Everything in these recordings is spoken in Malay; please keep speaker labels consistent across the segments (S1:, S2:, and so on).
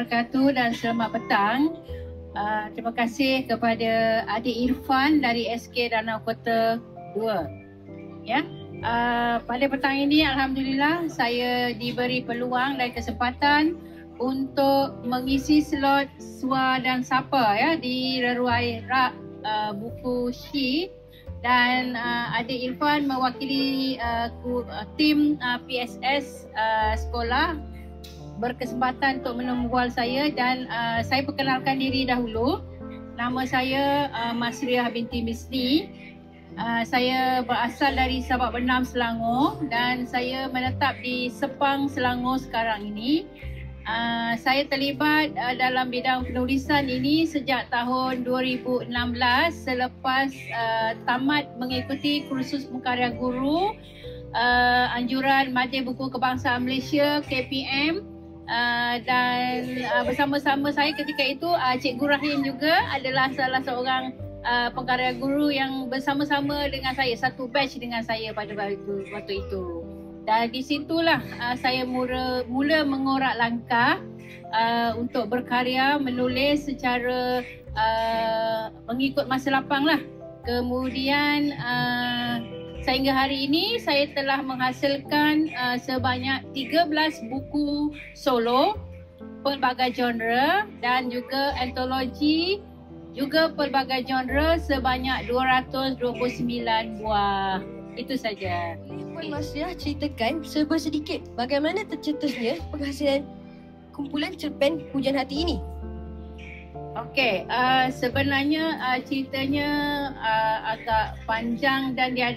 S1: wabarakatuh dan selamat petang. Terima kasih kepada Adik Irfan dari SK Danau Kota 2. Ya. Pada petang ini alhamdulillah saya diberi peluang dan kesempatan untuk mengisi slot Sua dan Sapa ya di Reruai Rak buku Syi, dan Adik Irfan mewakili tim PSS sekolah berkesempatan untuk menembual saya, dan saya perkenalkan diri dahulu. Nama saya Masriah binti Misni. Saya berasal dari Sabak Benam, Selangor, dan saya menetap di Sepang, Selangor sekarang ini. Saya terlibat dalam bidang penulisan ini sejak tahun 2016 selepas tamat mengikuti kursus Mukarya Guru anjuran Majlis Buku Kebangsaan Malaysia KPM. Dan bersama-sama saya ketika itu Cikgu Rahim juga adalah salah seorang pengkarya guru yang bersama-sama dengan saya, satu batch dengan saya pada waktu itu. Dan di situlah saya mula mengorak langkah untuk berkarya, menulis secara mengikut masa lapang lah. Kemudian sehingga hari ini saya telah menghasilkan sebanyak 13 buku solo pelbagai genre dan juga antologi juga pelbagai genre sebanyak 229 buah. Itu saja.
S2: Puan Masriah ceritakan serba sedikit bagaimana tercetusnya penghasilan kumpulan cerpen Hujan Hati ini.
S1: Okey, sebenarnya ceritanya agak panjang dan dia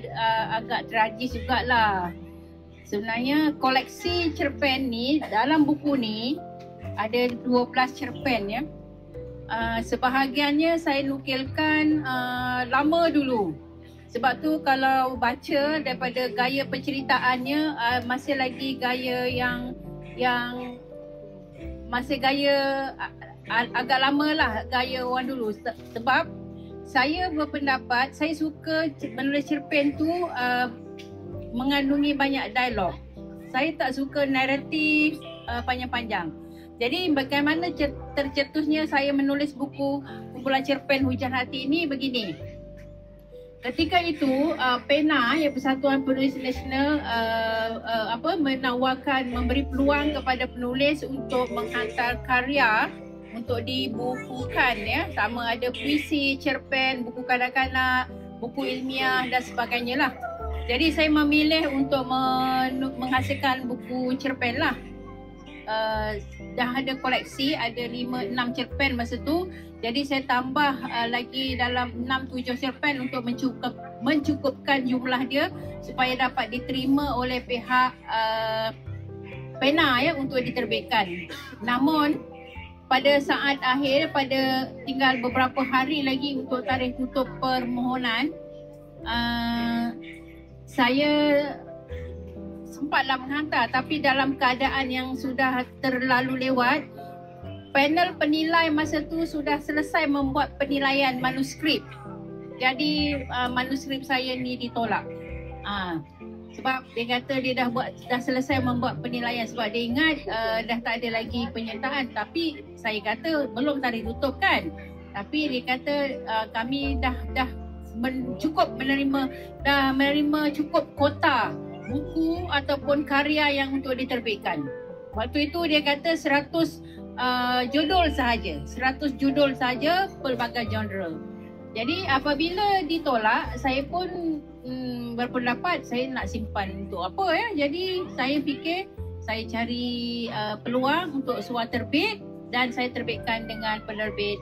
S1: agak tragis jugalah. Sebenarnya koleksi cerpen ni, dalam buku ni ada 12 cerpen ya. Sebahagiannya saya nukilkan lama dulu. Sebab tu kalau baca daripada gaya penceritaannya masih lagi gaya yang masih gaya agak lama lah, gaya orang dulu. Sebab saya berpendapat saya suka menulis cerpen tu mengandungi banyak dialog. Saya tak suka naratif panjang-panjang. Jadi bagaimana tercetusnya saya menulis buku kumpulan cerpen Hujan Hati ini begini. Ketika itu PENA, ya Persatuan Penulis Nasional menawarkan, memberi peluang kepada penulis untuk menghantar karya untuk dibukukan ya, sama ada puisi, cerpen, buku kanak-kanak, buku ilmiah dan sebagainya lah. Jadi saya memilih untuk menghasilkan buku cerpen lah. Dah ada koleksi, ada 5-6 cerpen masa tu. Jadi saya tambah lagi dalam 6-7 cerpen untuk mencukupkan jumlah dia supaya dapat diterima oleh pihak PENA ya untuk diterbitkan. Namun pada saat akhir, pada tinggal beberapa hari lagi untuk tarikh tutup permohonan, saya sempatlah menghantar, tapi dalam keadaan yang sudah terlalu lewat. Panel penilai masa tu sudah selesai membuat penilaian manuskrip. Jadi manuskrip saya ni ditolak. Sebab dia kata dia dah selesai membuat penilaian, sebab dia ingat dah tak ada lagi penyertaan. Tapi saya kata belum tarikh tutup kan. Tapi dia kata kami dah cukup menerima cukup kota buku ataupun karya yang untuk diterbitkan. Waktu itu dia kata 100 judul sahaja, 100 judul sahaja pelbagai genre. Jadi apabila ditolak, saya pun berpendapat saya nak simpan untuk apa ya. Jadi saya fikir saya cari peluang untuk suah terbit, dan saya terbitkan dengan penerbit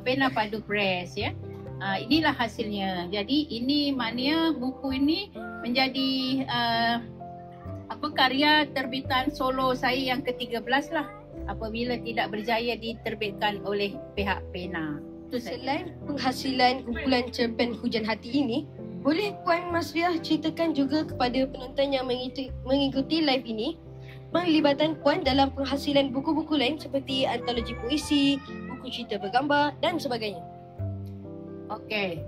S1: PENA Padu Press ya. Inilah hasilnya. Jadi ini maknanya buku ini menjadi karya terbitan solo saya yang ke-13 lah, apabila tidak berjaya diterbitkan oleh pihak PENA.
S2: Selain penghasilan kumpulan cerpen Hujan Hati ini, boleh Puan Masriah ceritakan juga kepada penonton yang mengikuti live ini penglibatan Puan dalam penghasilan buku-buku lain seperti antologi puisi, buku cerita bergambar dan sebagainya.
S1: Okey.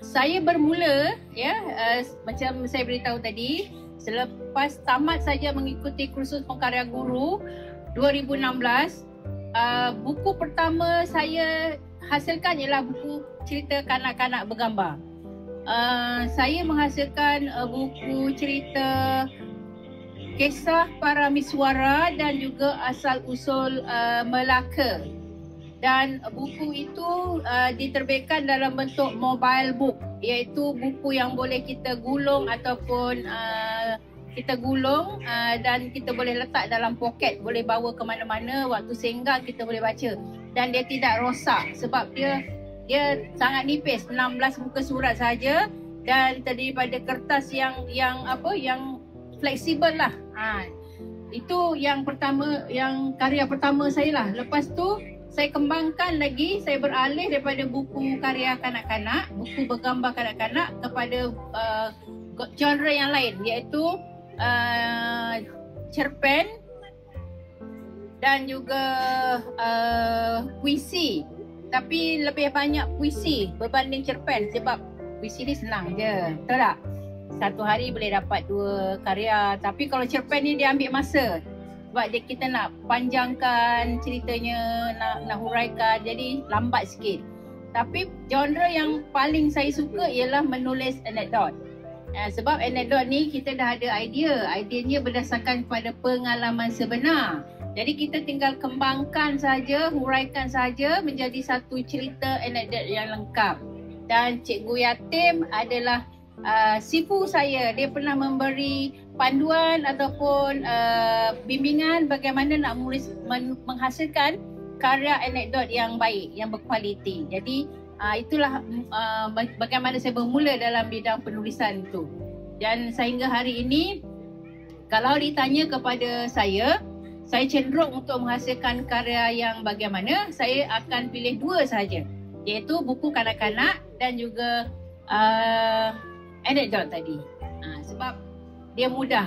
S1: Saya bermula ya, macam saya beritahu tadi, selepas tamat saja mengikuti kursus pengkarya guru 2016. Buku pertama saya hasilkan ialah buku cerita kanak-kanak bergambar. Saya menghasilkan buku cerita kisah para miswara dan juga asal-usul Melaka. Dan buku itu diterbitkan dalam bentuk mobile book, iaitu buku yang boleh kita gulung ataupun dan kita boleh letak dalam poket, boleh bawa ke mana-mana, waktu senggang kita boleh baca. Dan dia tidak rosak sebab dia sangat nipis, 16 muka surat saja dan terdiri pada kertas yang fleksibel lah. Itu yang pertama, yang karya pertama saya lah. Lepas tu saya kembangkan lagi, saya beralih daripada buku karya kanak-kanak, buku bergambar kanak-kanak kepada genre yang lain, iaitu cerpen dan juga puisi. Tapi lebih banyak puisi berbanding cerpen sebab puisi ni senang je, betul tak? Satu hari boleh dapat 2 karya. Tapi kalau cerpen ni dia ambil masa sebab kita nak panjangkan ceritanya, nak huraikan, jadi lambat sikit. Tapi genre yang paling saya suka ialah menulis anekdot. Sebab anekdot ni kita dah ada ideanya berdasarkan pada pengalaman sebenar. Jadi kita tinggal kembangkan saja, huraikan saja menjadi satu cerita anekdot yang lengkap. Dan Cikgu Yatim adalah sifu saya. Dia pernah memberi panduan ataupun bimbingan bagaimana nak menghasilkan karya anekdot yang baik, yang berkualiti. Jadi itulah bagaimana saya bermula dalam bidang penulisan itu. Dan sehingga hari ini, kalau ditanya kepada saya cenderung untuk menghasilkan karya yang bagaimana, saya akan pilih 2 sahaja, iaitu buku kanak-kanak dan juga anekdot tadi. Sebab dia mudah.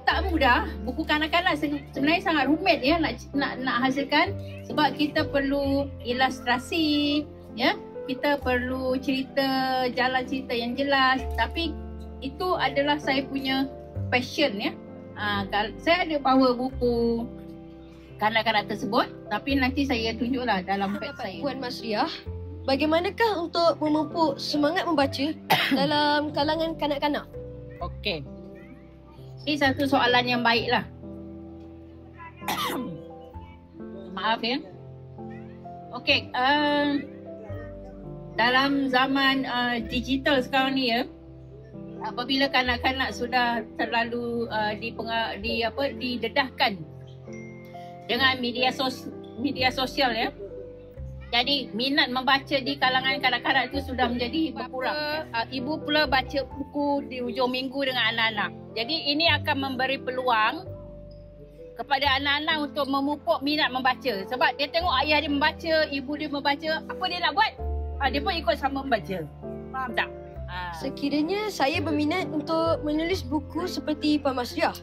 S1: Tak mudah, buku kanak-kanak sebenarnya sangat rumit ya nak hasilkan sebab kita perlu ilustrasi, ya. Kita perlu jalan cerita yang jelas. Tapi itu adalah saya punya passion ya. Saya ada bawa buku kanak-kanak tersebut, tapi nanti saya tunjuklah dalam page saya.
S2: Puan Masriah, bagaimanakah untuk memupuk semangat membaca dalam kalangan kanak-kanak?
S1: Okey. Ini satu soalan yang baiklah. Maaf ya. Okey, dalam zaman digital sekarang ni ya, apabila kanak-kanak sudah terlalu didedahkan dengan media sosial ya. Jadi minat membaca di kalangan kanak-kanak itu sudah menjadi berkurang. Ibu pula baca buku di hujung minggu dengan anak-anak. Jadi ini akan memberi peluang kepada anak-anak untuk memupuk minat membaca. Sebab dia tengok ayah dia membaca, ibu dia membaca, apa dia nak buat? Dia pun ikut sama membaca. Faham tak?
S2: Sekiranya saya berminat untuk menulis buku seperti Puan Masriah,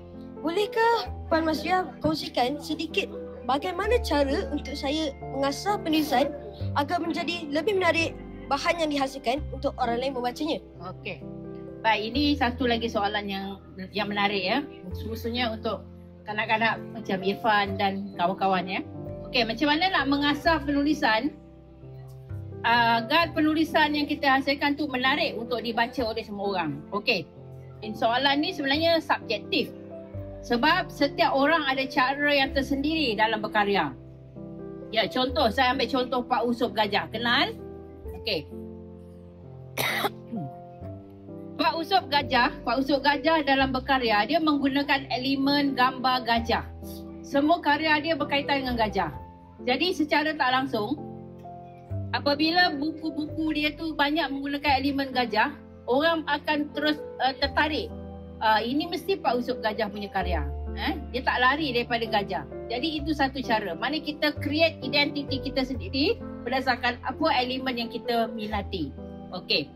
S2: bolehkah Puan Masriah kongsikan sedikit bagaimana cara untuk saya mengasah penulisan agar menjadi lebih menarik bahan yang dihasilkan untuk orang lain membacanya?
S1: Okey. Baik, ini satu lagi soalan yang menarik ya. Khususnya untuk kanak-kanak macam Irfan dan kawan-kawan ya. Okey, macam mana nak mengasah penulisan agar penulisan yang kita hasilkan tu menarik untuk dibaca oleh semua orang? Okey. Soalan ni sebenarnya subjektif. Sebab setiap orang ada cara yang tersendiri dalam berkarya. Ya, contoh, saya ambil contoh Pak Usup Gajah. Kenal? Okey. Pak Usup Gajah dalam berkarya, dia menggunakan elemen gambar gajah. Semua karya dia berkaitan dengan gajah. Jadi secara tak langsung, apabila buku-buku dia tu banyak menggunakan elemen gajah, orang akan terus tertarik. Ini mesti Pak Usup Gajah punya karya. Dia tak lari daripada gajah. Jadi itu satu cara. Mana kita create identiti kita sendiri berdasarkan apa elemen yang kita minati. Okey.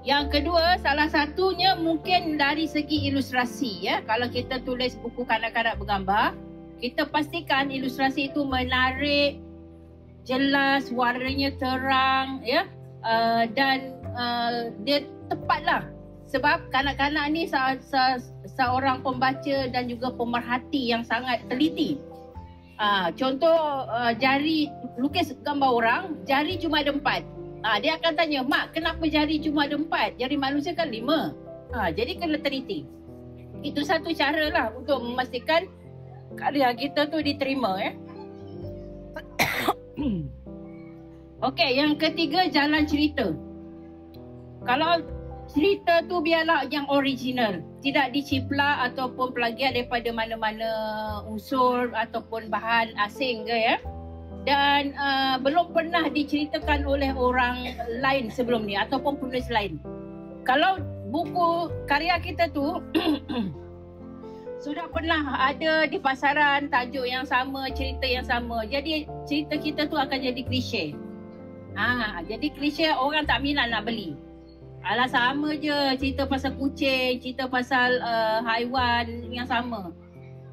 S1: Yang kedua, salah satunya mungkin dari segi ilustrasi ya. Kalau kita tulis buku kanak-kanak bergambar, kita pastikan ilustrasi itu menarik, jelas, warnanya terang ya, dan dia tepatlah Sebab kanak-kanak ni seorang pembaca dan juga pemerhati yang sangat teliti. Contoh jari, lukis gambar orang, jari cuma ada 4. Dia akan tanya, mak kenapa jari cuma ada 4? Jari manusia kan 5. Jadi kena teliti. Itu satu cara lah untuk memastikan karya kita tu diterima. Okey, yang ketiga, jalan cerita. Kalau cerita tu biarlah yang original, tidak diciplak ataupun plagiat daripada mana-mana unsur ataupun bahan asing ke dan belum pernah diceritakan oleh orang lain sebelum ni ataupun penulis lain. Kalau buku karya kita tu sudah pernah ada di pasaran, tajuk yang sama, cerita yang sama, jadi cerita kita tu akan jadi klise. Jadi klise, orang tak minat nak beli. Alah, sama je cerita pasal kucing, cerita pasal haiwan yang sama.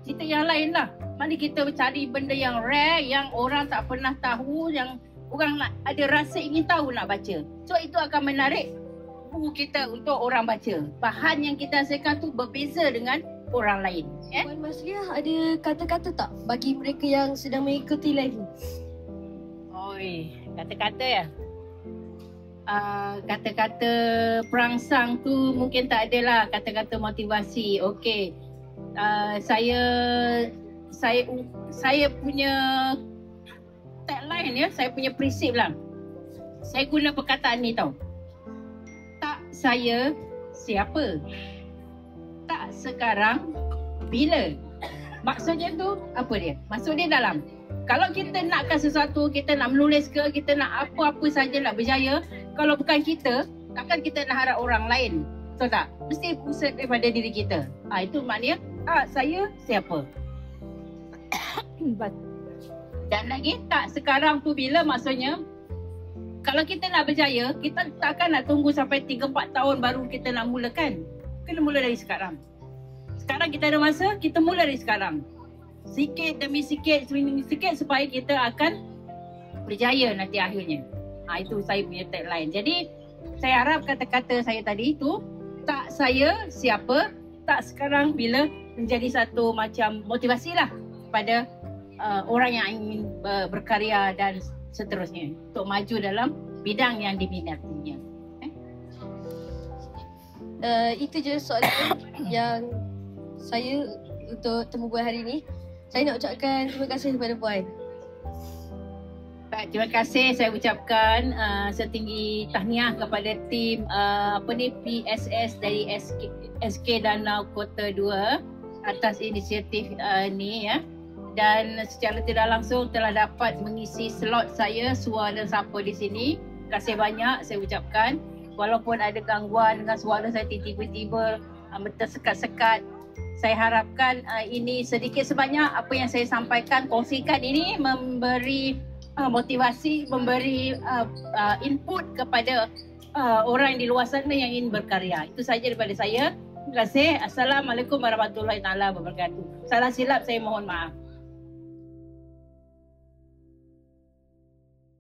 S1: Cerita yang lain lah. Mari kita cari benda yang rare, yang orang tak pernah tahu, yang orang nak ada rasa ingin tahu nak baca. So itu akan menarik buku kita untuk orang baca. Bahan yang kita hasilkan tu berbeza dengan orang lain.
S2: Puan Masriah, ada kata-kata tak bagi mereka yang sedang mengikuti live ni?
S1: Kata-kata ya? Kata-kata perangsang tu mungkin tak adalah. Kata-kata motivasi. Okey. Saya punya tagline saya punya prinsip lah. Saya guna perkataan ni tau. Tak saya, siapa? Tak sekarang, bila? Maksudnya tu apa dia? Maksud dia dalam, kalau kita nakkan sesuatu, kita nak menulis ke, kita nak apa-apa saja nak berjaya, kalau bukan kita, takkan kita nak harap orang lain. Betul tak? Mesti pusat daripada diri kita. Itu maknanya saya siapa? Dan lagi, tak sekarang tu bila, maksudnya kalau kita nak berjaya, kita takkan nak tunggu sampai 3-4 tahun baru kita nak mulakan. Kena mula dari sekarang. Sekarang kita ada masa, kita mula dari sekarang. Sikit demi sikit, supaya kita akan berjaya nanti akhirnya. Itu saya punya tagline. Jadi saya harap kata-kata saya tadi itu, tak saya, siapa, tak sekarang, bila, menjadi satu macam motivasi lah kepada orang yang ingin berkarya dan seterusnya untuk maju dalam bidang yang diminatinya.
S2: Itu je soalan yang saya untuk temu Puan hari ini. Saya nak ucapkan terima kasih kepada Puan.
S1: Baik, terima kasih saya ucapkan setinggi tahniah kepada tim PSS dari SK Danau Kota 2 atas inisiatif ni dan secara tidak langsung telah dapat mengisi slot saya suara dan sapa di sini. Terima kasih banyak saya ucapkan. Walaupun ada gangguan dengan suara saya tiba-tiba tersekat-sekat, saya harapkan ini sedikit sebanyak apa yang saya sampaikan, kongsikan ini memberi motivasi, memberi input kepada orang di luar sana yang ingin berkarya. Itu saja daripada saya. Terima kasih. Assalamualaikum warahmatullahi wabarakatuh. Salah silap saya mohon maaf.